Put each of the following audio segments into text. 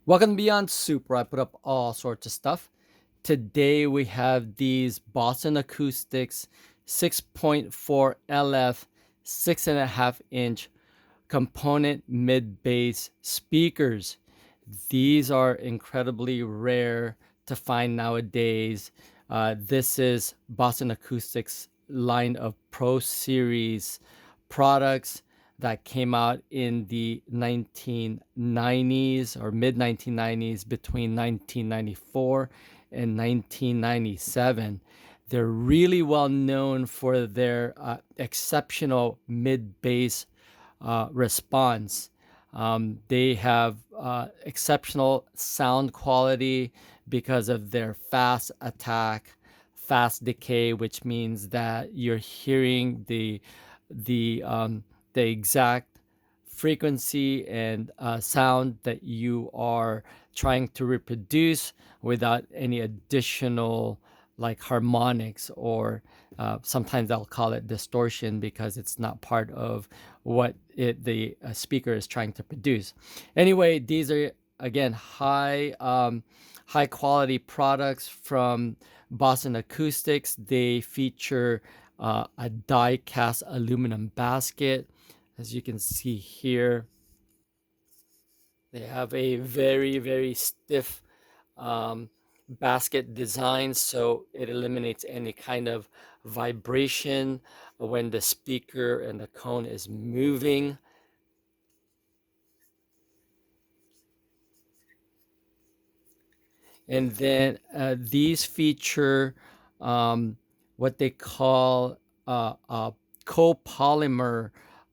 Welcome to Beyond Soup, where I put up all sorts of stuff. Today we have these Boston Acoustics 6.4LF 6.5-inch component mid-bass speakers. These are incredibly rare to find nowadays. This is Boston Acoustics line of Pro Series products that came out in the 1990s or mid 1990s, between 1994 and 1997. They're really well known for their exceptional mid bass response. They have exceptional sound quality because of their fast attack, fast decay, which means that you're hearing the exact frequency and sound that you are trying to reproduce without any additional like harmonics, or sometimes I'll call it distortion because it's not part of what the speaker is trying to produce. Anyway, these are again high quality products from Boston Acoustics. They feature a die cast aluminum basket, as you can see here. They have a very stiff basket design, so it eliminates any kind of vibration when the speaker and the cone is moving. And then these feature what they call a copolymer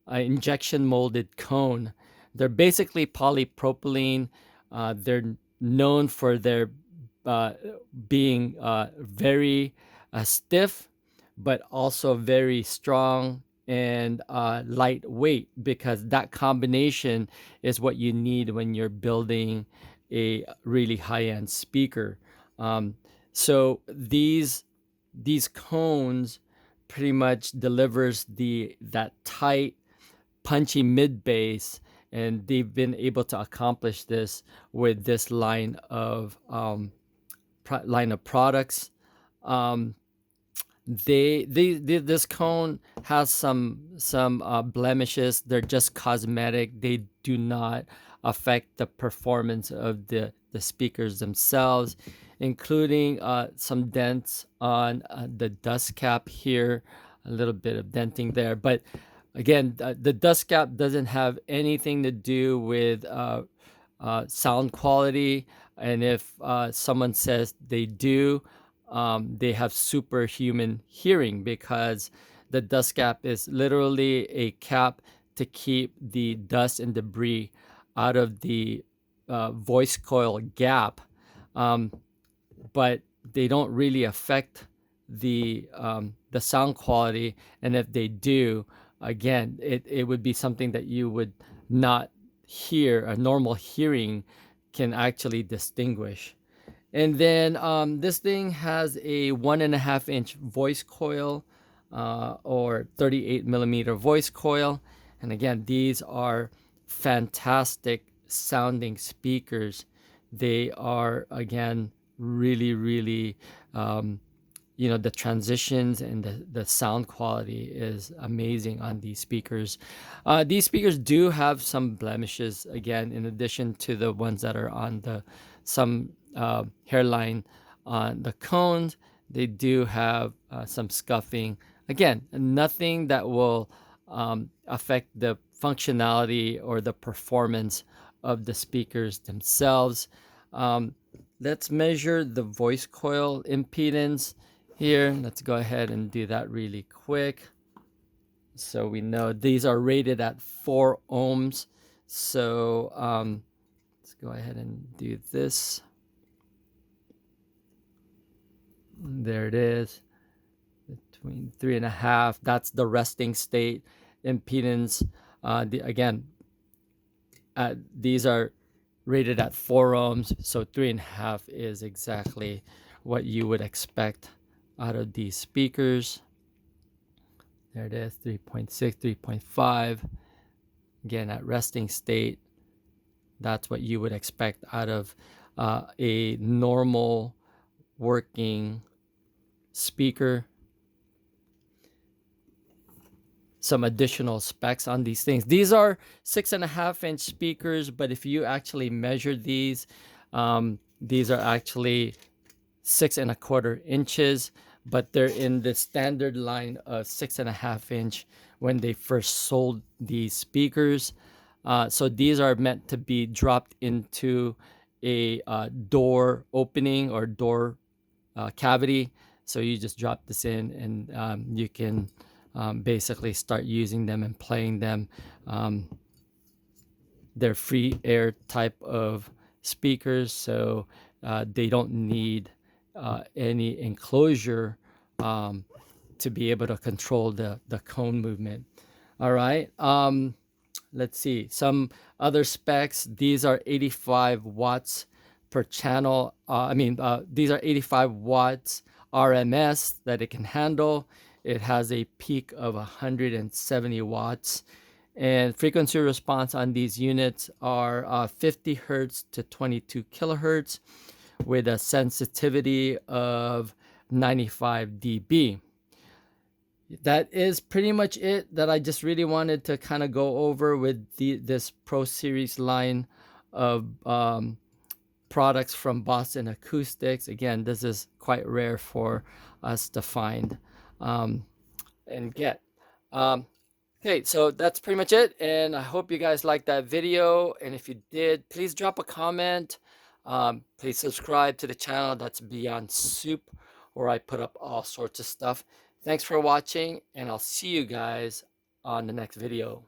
injection molded cone. They're basically polypropylene. They're known for their being very stiff, but also very strong and lightweight, because that combination is what you need when you're building a really high-end speaker. So these cones pretty much delivers that tight, punchy mid bass, and they've been able to accomplish this with this line of products. Um, this cone has some blemishes. They're just cosmetic. They do not affect the performance of the speakers themselves, including some dents on the dust cap here, a little bit of denting there. But again, the dust cap doesn't have anything to do with sound quality. And if someone says they do, they have superhuman hearing, because the dust cap is literally a cap to keep the dust and debris out of the voice coil gap. But they don't really affect the sound quality. And if they do, again, it would be something that you would not hear. A normal hearing can actually distinguish. And then this thing has a 1.5-inch voice coil, or 38 millimeter voice coil. And again, these are fantastic sounding speakers. They are, again, really, the transitions and the sound quality is amazing on these speakers. These speakers do have some blemishes, again, in addition to the ones that are on some hairline on the cones. They do have some scuffing. Again, nothing that will affect the functionality or the performance of the speakers themselves. Let's measure the voice coil impedance here. Let's go ahead and do that really quick. So we know these are rated at 4 ohms. So let's go ahead and do this. There it is, between 3.5. That's the resting state impedance. These are rated at 4 ohms, so 3.5 is exactly what you would expect out of these speakers. There it is, 3.6, 3.5. Again, at resting state. That's what you would expect out of a normal working speaker. Some additional specs on these things. These are 6.5-inch speakers, but if you actually measure these are actually 6.25 inches, but they're in the standard line of 6.5 inch when they first sold these speakers. So these are meant to be dropped into a door opening or door cavity. So you just drop this in, and you can basically start using them and playing them. They're free air type of speakers, so they don't need any enclosure to be able to control the cone movement. All right. Let's see some other specs. These are 85 watts per channel. These are 85 watts RMS that it can handle. It has a peak of 170 watts, and frequency response on these units are 50 hertz to 22 kilohertz with a sensitivity of 95 dB. That is pretty much it that I just really wanted to kind of go over with this Pro Series line of products from Boston Acoustics. Again, this is quite rare for us to find and get. Okay, so that's pretty much it, and I hope you guys liked that video, and if you did, please drop a comment. Please subscribe to the channel. That's Beyond Soup, where I put up all sorts of stuff. Thanks for watching, and I'll see you guys on the next video.